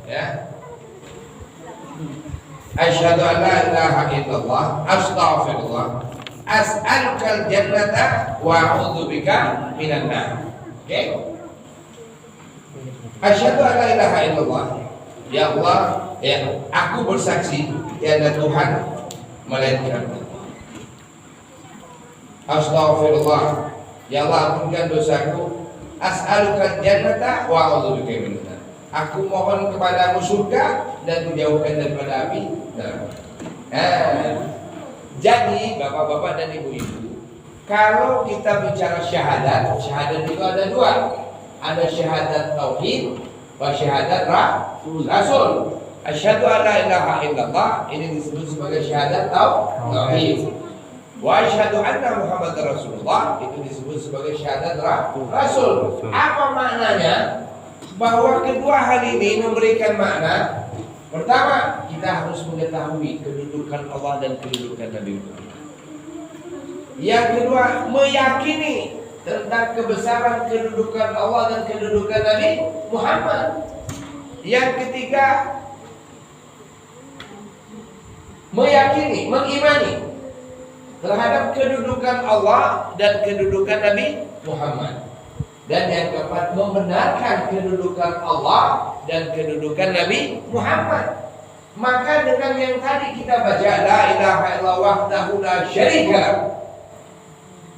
Ya. Asyhadu an la ilaha illallah, astaghfirullah, as'alukal jannata wa a'udzubika minan nar. Oke? Asyhadu an la ilaha illallah. Ya Allah, ya, aku bersaksi tiada Tuhan melainkan Allah. Astaghfirullah. Ya Allah, ampunkan dosaku. As'alukal jannata wa a'udzubika minan nar. Aku mohon kepadamu surga dan menjauhkan daripada api neraka. Jadi bapak-bapak dan ibu-ibu, kalau kita bicara syahadat itu ada dua. Ada syahadat tauhid, wa syahadat rasul. Asyhadu an la ilaha illallah, ini disebut sebagai syahadat tauhid. Wa asyhadu anna Muhammadar Rasulullah, itu disebut sebagai syahadat rasul. Apa maknanya? Bahwa kedua hal ini memberikan makna. Pertama, kita harus mengetahui kedudukan Allah dan kedudukan Nabi Muhammad. Yang kedua, meyakini tentang kebesaran kedudukan Allah dan kedudukan Nabi Muhammad. Yang ketiga, meyakini, mengimani terhadap kedudukan Allah dan kedudukan Nabi Muhammad. Dan yang keempat, membenarkan kedudukan Allah dan kedudukan Nabi Muhammad. Maka dengan yang tadi kita baca, la ilaha illallah wahdahu la syarika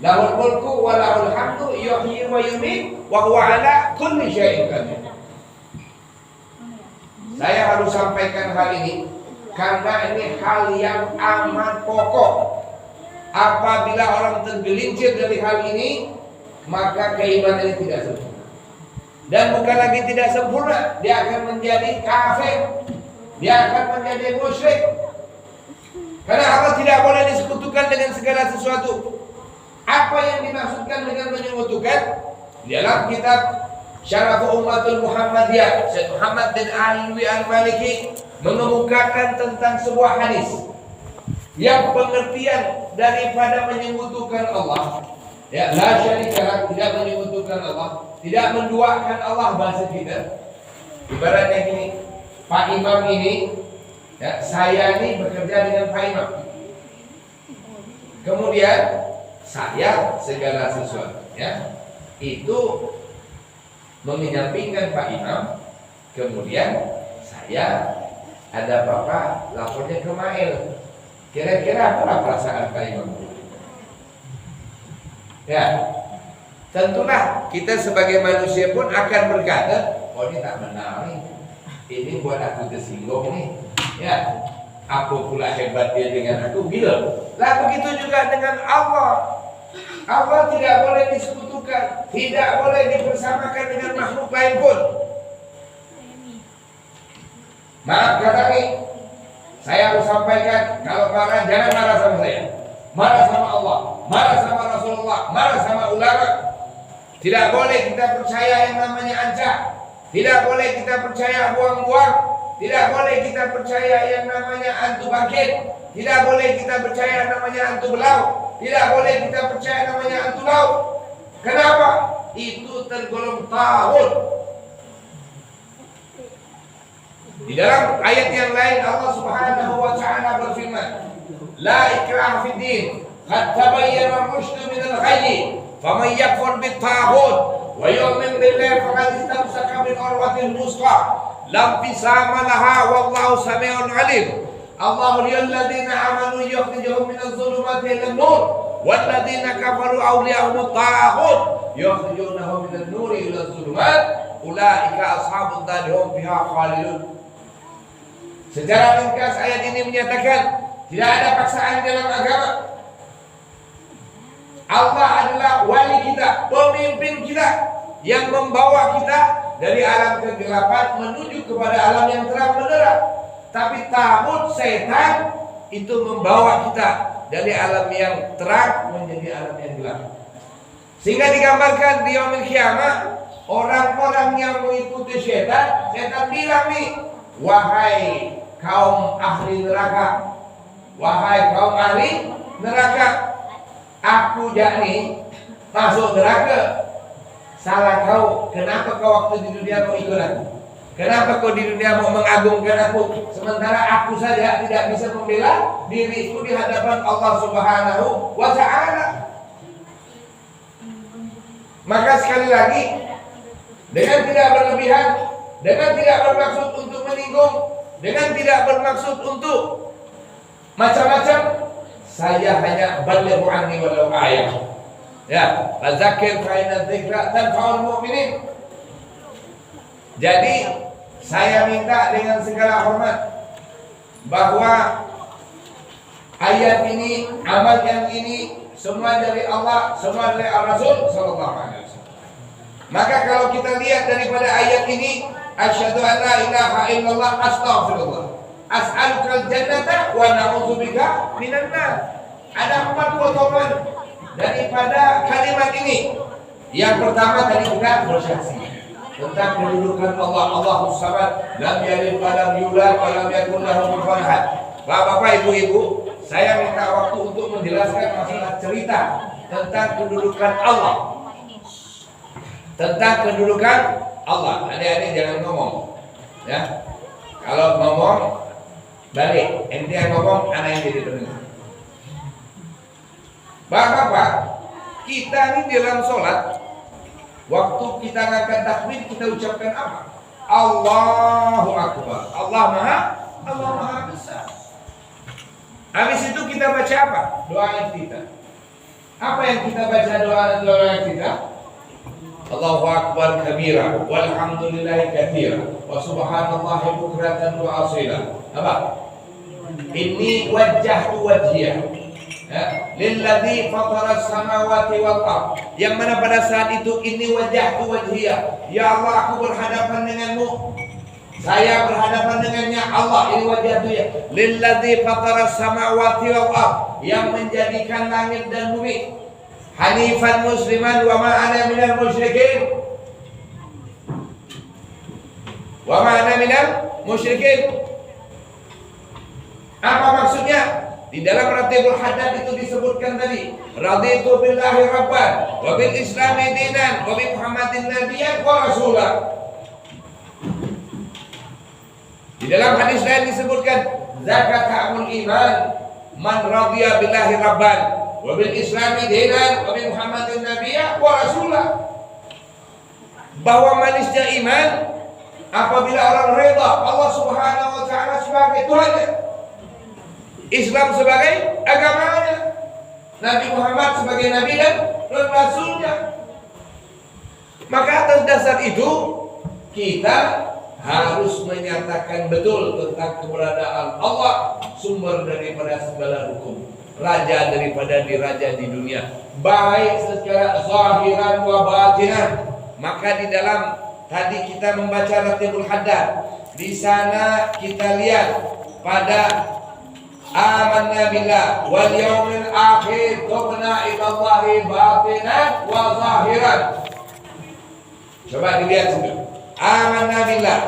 lahul mulku wa lahul hamdu yuhyi wa yumiit wa huwa ala kulli syai'in qadir. Saya harus sampaikan hal ini karena ini hal yang amat pokok. Apabila orang tergelincir dari hal ini, maka keimanan tidak sempurna. Dan bukan lagi tidak sempurna, dia akan menjadi kafir, dia akan menjadi musyrik. Karena Allah tidak boleh disekutukan dengan segala sesuatu. Apa yang dimaksudkan dengan menyekutukan? Dalam kitab Syaraf Ummatul Muhammadiyah, Syekh Muhammad bin Alwi Al-Maliki mengemukakan tentang sebuah hadis yang pengertian daripada menyekutukan Allah. Ya, la syarika, tidak menyekutukan Allah, tidak menduakan Allah bahasa kita. Ibaratnya gini, Pak Imam ini, ya, saya ini bekerja dengan Pak Imam. Kemudian saya segala sesuatu, ya, itu menyampingkan Pak Imam. Kemudian saya ada apa-apa lapornya ke Mail. Kira-kira apa perasaan Pak Imam? Ya, tentulah kita sebagai manusia pun akan berkata, oh ini tak benar nih, ini buat aku tersinggung nih. Ya, apa pula hebat dia dengan aku, gitu. Lah begitu juga dengan Allah. Allah tidak boleh disekutukan, tidak boleh dipersamakan dengan makhluk lain pun. Maaf kata ini, saya harus sampaikan, kalau marah jangan marah sama saya. Marah sama Allah, marah sama Rasulullah, marah sama ulama. Tidak boleh kita percaya yang namanya ancak. Tidak boleh kita percaya buang-buang. Tidak boleh kita percaya yang namanya hantu bangkit. Tidak boleh kita percaya yang namanya hantu belau. Tidak boleh kita percaya yang namanya hantu laut. Kenapa? Itu tergolong taghut. Di dalam ayat yang lain Allah Subhanahu wa taala berfirman, la ikraha fid din, qad tabayyana ar-rusydu minal ghayy, faman yakfur bit-taghut wa yu'min billahi faqad istamsaka bil urwatil wuthqa, lam fisama laha wallahu samii'un 'alim. Allahu lilladzina amanu yukhrijuhum minadh dhulumati ilan nur, walladzina kafaru awliya'uhum at-taghut yukhrijunahum minadh nuri ilal dhulumat, ulaika ashabud nar hum fiha khalidun. Secara ringkas ayat ini menyatakan tidak ada paksaan dalam agama. Allah adalah wali kita, pemimpin kita, yang membawa kita dari alam kegelapan menuju kepada alam yang terang benderang. Tapi taghut setan itu membawa kita dari alam yang terang menjadi alam yang gelap. Sehingga digambarkan di yaumil kiamah, orang-orang yang mengikuti setan, setan bilang nih, wahai kaum ahli neraka, wahai kaum ahli neraka, aku yakni masuk neraka. Salah kau, kenapa kau waktu di dunia kau ikut aku? Kenapa kau di dunia mau mengagungkan aku, sementara aku saja tidak bisa membela diriku di hadapan Allah Subhanahu wa Ta'ala? Maka sekali lagi, dengan tidak berlebihan, dengan tidak bermaksud untuk menyinggung, dengan tidak bermaksud untuk macam-macam, saya hanya balighu anni walau ayah. Ya, fadzakir fa inna dzikra tanfa'ul mu'minin. Jadi saya minta dengan segala hormat bahwa ayat ini, amal yang ini semua dari Allah, semua dari Rasul sallallahu alaihi wasallam. Maka kalau kita lihat daripada ayat ini, asyhadu an la ilaha illallah astaghfirullah, as'alukal jannata wa na'udzubika minan nar. Ada 4 potongan daripada kalimat ini. Yang pertama tadi kita bersaksi tentang kedudukan Allah, Allahus Samad, lam yalid wa lam yulad wa lam yakul lahu kufuwan ahad. Bapak, Ibu, saya minta waktu untuk menjelaskan masalah cerita tentang kedudukan Allah. Tentang kedudukan Allah. Adik-adik jangan ngomong. Ya. Kalau ngomong balik, ente yang ngomong, anak yang jadi pendengar. Bapak, kita ini dalam sholat, waktu kita ngangkat takbir, kita ucapkan apa? Allahu Akbar. Allah Maha Besar. Habis itu kita baca apa? Doa iftitah. Apa yang kita baca doa iftitah? Allahu Akbar kabira, walhamdulillahi katsira, wa subhanallahi bukratan wa asila. Apa? Inni wajjahtu wajhiya lilladzi fataras samawati wal ardh. Yang mana pada saat itu ini wajhatu wajhiya, ya Allah aku berhadapan denganmu, saya berhadapan dengannya Allah, ini wajhatu ya lilladzi fataras samawati wal ardh, yang menjadikan langit dan bumi, hanifan musliman wa ma ana minal musyrikin, wa ma ana minal musyrikin. Apa maksudnya? Di dalam Ratibul Haddad itu disebutkan tadi, raditu billahi rabban wa bil islami dinan wa bi Muhammadin nabiyyan wa rasulah. Di dalam hadis lain disebutkan zakatul iman man radiya billahi rabban wa bil islami dinan wa bi Muhammadin nabiyyan wa rasulah. Bahwa manisnya iman apabila orang reda Allah Subhanahu wa taala sebagai Tuhannya, Islam sebagai agamanya, Nabi Muhammad sebagai Nabi dan Rasulnya. Maka atas dasar itu kita harus menyatakan betul tentang keberadaan Allah, sumber daripada segala hukum, raja daripada diraja di dunia, baik secara zahiran wa batinan. Maka di dalam tadi kita membaca Ratibul Haddad, di sana kita lihat pada amanna billah wal yaumil akhir tubna ila Allahi batinan wa zahiran. Coba dilihat juga. Amanna billah.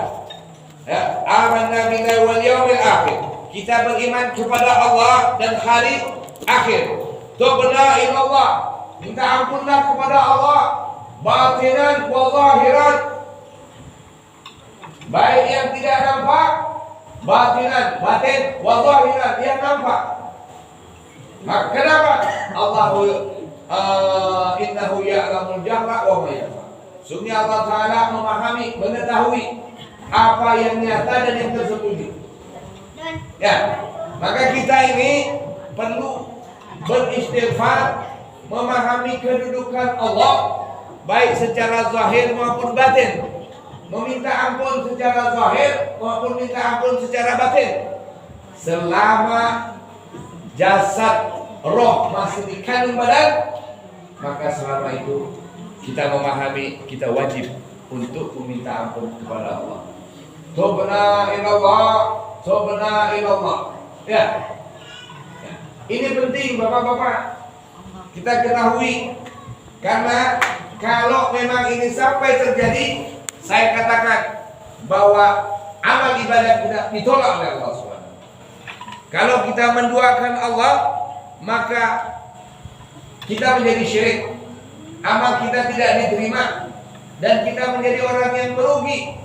Ya, amanna billah wal yaumil akhir. Kita beriman kepada Allah dan hari akhir. Tubna ila Allah. Minta ampunlah kepada Allah batinan wa zahiran. Baik yang tidak nampak, batinan, batin, wa zahiran, yang nampak. Maka kenapa? Allahu innahu ya'lamul jahra wa ma yakhfa. Sungguh Allah Ta'ala memahami, mengetahui apa yang nyata dan yang tersembunyi. Ya, maka kita ini perlu beristighfar, memahami kedudukan Allah baik secara zahir maupun batin, meminta ampun secara zahir maupun minta ampun secara batin. Selama jasad roh masih di kandung badan, maka selama itu kita memahami, kita wajib untuk meminta ampun kepada Allah. Tubna ilallah, tubna ilallah. Ya. Ini penting bapak-bapak kita ketahui, karena kalau memang ini sampai terjadi, saya katakan bahwa amal ibadah kita ditolak oleh Allah SWT. Kalau kita menduakan Allah, maka kita menjadi syirik, amal kita tidak diterima, dan kita menjadi orang yang merugi.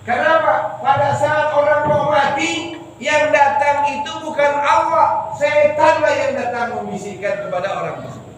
Kenapa? Pada saat orang mau mati, yang datang itu bukan Allah, setanlah yang datang membisikkan kepada orang tersebut.